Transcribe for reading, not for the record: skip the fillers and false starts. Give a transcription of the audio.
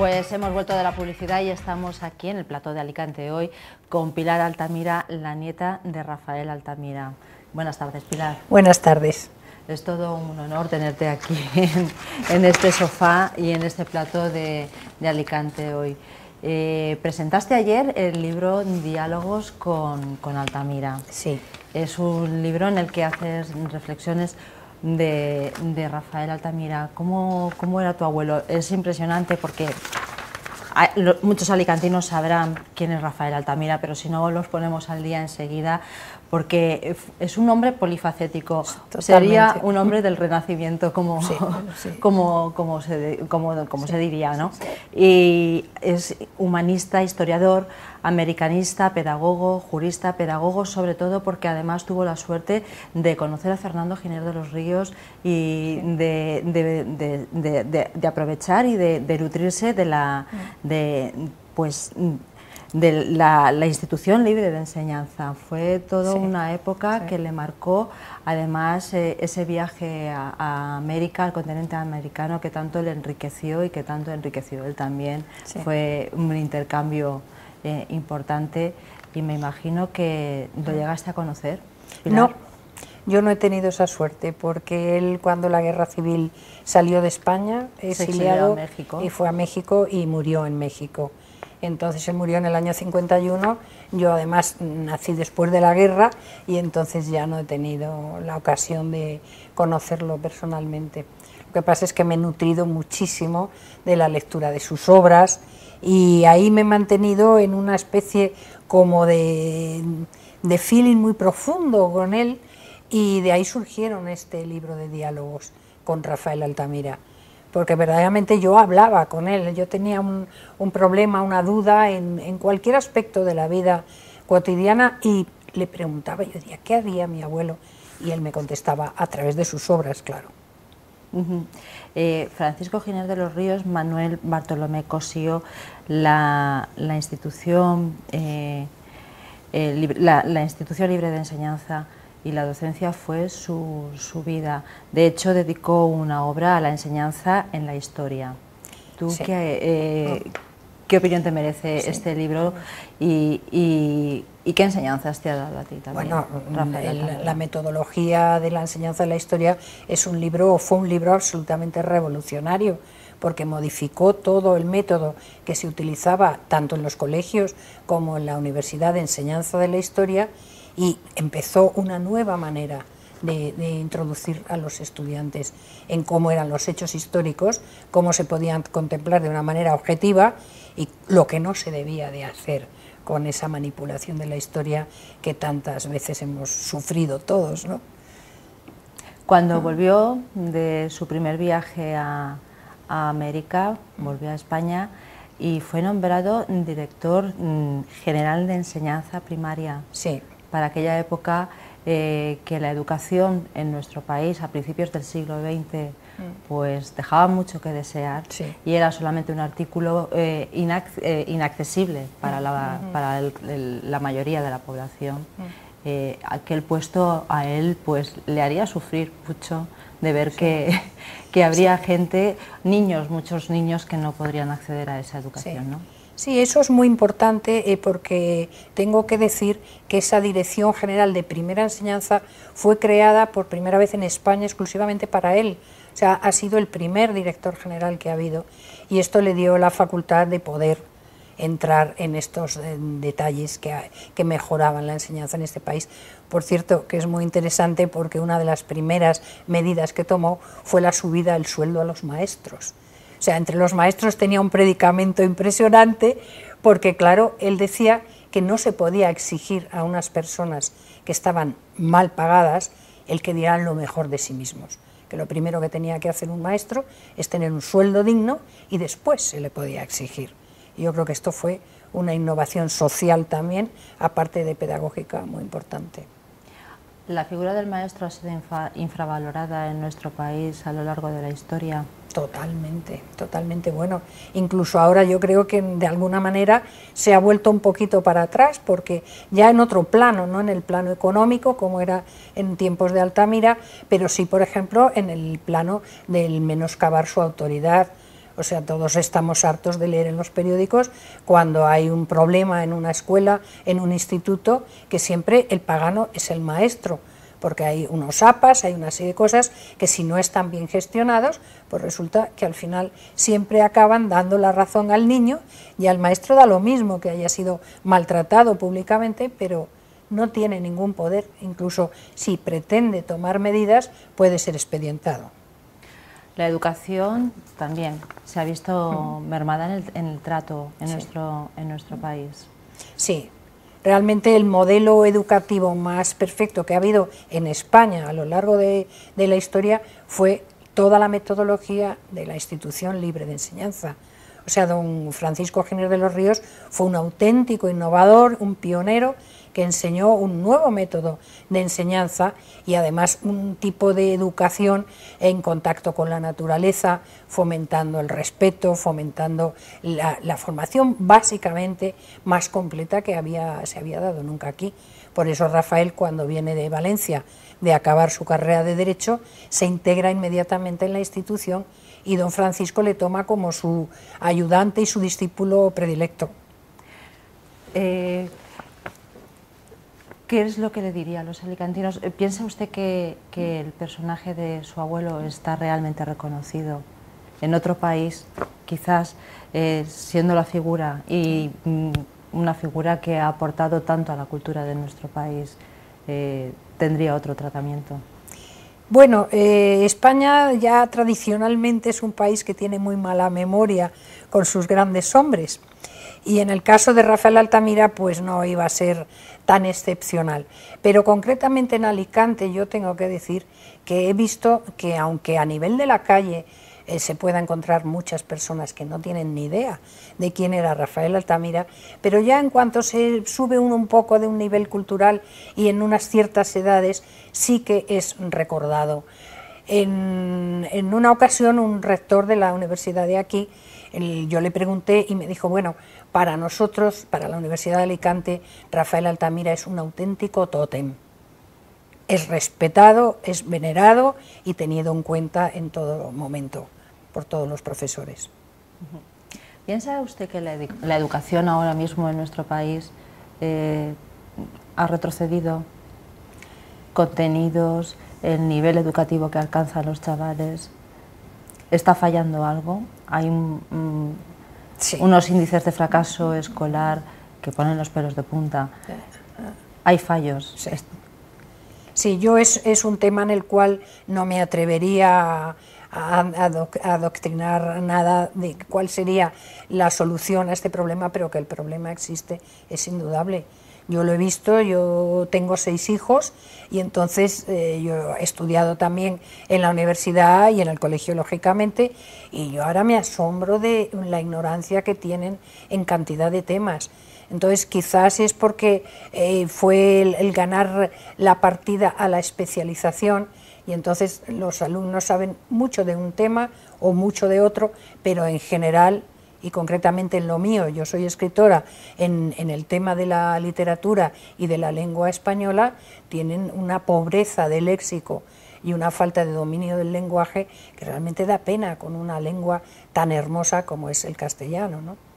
Pues hemos vuelto de la publicidad y estamos aquí en el plató de Alicante hoy con Pilar Altamira, la nieta de Rafael Altamira. Buenas tardes, Pilar. Buenas tardes. Es todo un honor tenerte aquí en este sofá y en este plató de Alicante hoy. Presentaste ayer el libro Diálogos con Altamira. Sí. Es un libro en el que haces reflexiones de Rafael Altamira. ¿Cómo era tu abuelo? Es impresionante porque muchos alicantinos sabrán quién es Rafael Altamira, pero si no los ponemos al día enseguida, porque es un hombre polifacético. Totalmente. Sería un hombre del Renacimiento, como se diría, ¿no? Y es humanista, historiador, americanista, pedagogo, jurista, pedagogo, sobre todo porque además tuvo la suerte de conocer a Fernando Giner de los Ríos y de aprovechar y de nutrirse de la institución libre de enseñanza. Fue toda una época que le marcó, además ese viaje a América, al continente americano, que tanto le enriqueció y que tanto enriqueció él también. Fue un intercambio importante y me imagino que lo llegaste a conocer, Pilar. No, yo no he tenido esa suerte porque él, cuando la guerra civil salió de España, exiliado, y fue a México y murió en México. Entonces él murió en el año 51, yo además nací después de la guerra y entonces ya no he tenido la ocasión de conocerlo personalmente. Lo que pasa es que me he nutrido muchísimo de la lectura de sus obras y ahí me he mantenido en una especie como de feeling muy profundo con él, y de ahí surgieron este libro de diálogos con Rafael Altamira, porque verdaderamente yo hablaba con él, yo tenía un problema, una duda en cualquier aspecto de la vida cotidiana y le preguntaba, yo decía, ¿qué haría mi abuelo? Y él me contestaba a través de sus obras, claro. Francisco Giner de los Ríos, Manuel Bartolomé Cosío, la institución libre de enseñanza y la docencia fue su vida. De hecho, dedicó una obra a la enseñanza en la historia. ¿Tú sí. qué opinión te merece este libro y qué enseñanzas te ha dado a ti también? Bueno, Rafael, la metodología de la enseñanza en la historia fue un libro absolutamente revolucionario, porque modificó todo el método que se utilizaba tanto en los colegios como en la universidad de enseñanza de la historia, y empezó una nueva manera de introducir a los estudiantes en cómo eran los hechos históricos, cómo se podían contemplar de una manera objetiva y lo que no se debía de hacer con esa manipulación de la historia que tantas veces hemos sufrido todos, ¿no? Cuando volvió de su primer viaje a América, volvió a España y fue nombrado director general de enseñanza primaria. Sí. Para aquella época que la educación en nuestro país a principios del siglo XX pues dejaba mucho que desear, y era solamente un artículo inaccesible para la mayoría de la población. Aquel puesto a él pues le haría sufrir mucho de ver que habría gente, muchos niños que no podrían acceder a esa educación, ¿no? Sí, eso es muy importante porque tengo que decir que esa Dirección General de Primera Enseñanza fue creada por primera vez en España exclusivamente para él. O sea, ha sido el primer director general que ha habido, y esto le dio la facultad de poder entrar en estos detalles que mejoraban la enseñanza en este país. Por cierto, que es muy interesante porque una de las primeras medidas que tomó fue la subida del sueldo a los maestros. O sea, entre los maestros tenía un predicamento impresionante porque, claro, él decía que no se podía exigir a unas personas que estaban mal pagadas el que dieran lo mejor de sí mismos, que lo primero que tenía que hacer un maestro es tener un sueldo digno y después se le podía exigir. Y yo creo que esto fue una innovación social también, aparte de pedagógica, muy importante. ¿La figura del maestro ha sido infravalorada en nuestro país a lo largo de la historia? Totalmente, totalmente. Bueno, incluso ahora yo creo que de alguna manera se ha vuelto un poquito para atrás, porque ya en otro plano, no en el plano económico como era en tiempos de Altamira, pero sí, por ejemplo, en el plano del menoscabar su autoridad O sea, todos estamos hartos de leer en los periódicos cuando hay un problema en una escuela, en un instituto, que siempre el pagano es el maestro, porque hay unos APAs, hay una serie de cosas que si no están bien gestionados, pues resulta que al final siempre acaban dando la razón al niño, y al maestro da lo mismo que haya sido maltratado públicamente, pero no tiene ningún poder, incluso si pretende tomar medidas puede ser expedientado. La educación también se ha visto mermada en el trato en nuestro país. Sí, realmente el modelo educativo más perfecto que ha habido en España a lo largo de la historia fue toda la metodología de la institución libre de enseñanza. O sea, don Francisco Giner de los Ríos fue un auténtico innovador, un pionero que enseñó un nuevo método de enseñanza y además un tipo de educación en contacto con la naturaleza, fomentando el respeto, fomentando la formación básicamente más completa que se había dado nunca aquí. Por eso Rafael, cuando viene de Valencia de acabar su carrera de Derecho, se integra inmediatamente en la institución y don Francisco le toma como su ayudante y su discípulo predilecto. ¿Qué es lo que le diría a los alicantinos? ¿Piensa usted que el personaje de su abuelo está realmente reconocido en otro país, quizás siendo la figura y una figura que ha aportado tanto a la cultura de nuestro país, tendría otro tratamiento? Bueno, España ya tradicionalmente es un país que tiene muy mala memoria con sus grandes hombres, y en el caso de Rafael Altamira pues no iba a ser tan excepcional, pero concretamente en Alicante yo tengo que decir que he visto que aunque a nivel de la calle se pueda encontrar muchas personas que no tienen ni idea de quién era Rafael Altamira, pero ya en cuanto se sube uno un poco de un nivel cultural y en unas ciertas edades sí que es recordado. En una ocasión un rector de la universidad de aquí, yo le pregunté y me dijo, bueno, para nosotros, para la Universidad de Alicante, Rafael Altamira es un auténtico tótem. Es respetado, es venerado y tenido en cuenta en todo momento por todos los profesores. ¿Piensa usted que la educación ahora mismo en nuestro país ha retrocedido? ¿Contenidos, el nivel educativo que alcanzan los chavales? ¿Está fallando algo? ¿Hay sí. unos índices de fracaso escolar que ponen los pelos de punta? ¿Hay fallos? Sí. Sí, yo es un tema en el cual no me atrevería a adoctrinar nada de cuál sería la solución a este problema, pero que el problema existe es indudable. Yo lo he visto, yo tengo 6 hijos y entonces yo he estudiado también en la universidad y en el colegio, lógicamente, y yo ahora me asombro de la ignorancia que tienen en cantidad de temas. Entonces quizás es porque fue el ganar la partida a la especialización y entonces los alumnos saben mucho de un tema o mucho de otro, pero en general y concretamente en lo mío, yo soy escritora en el tema de la literatura y de la lengua española, tienen una pobreza de léxico y una falta de dominio del lenguaje que realmente da pena con una lengua tan hermosa como es el castellano, ¿no?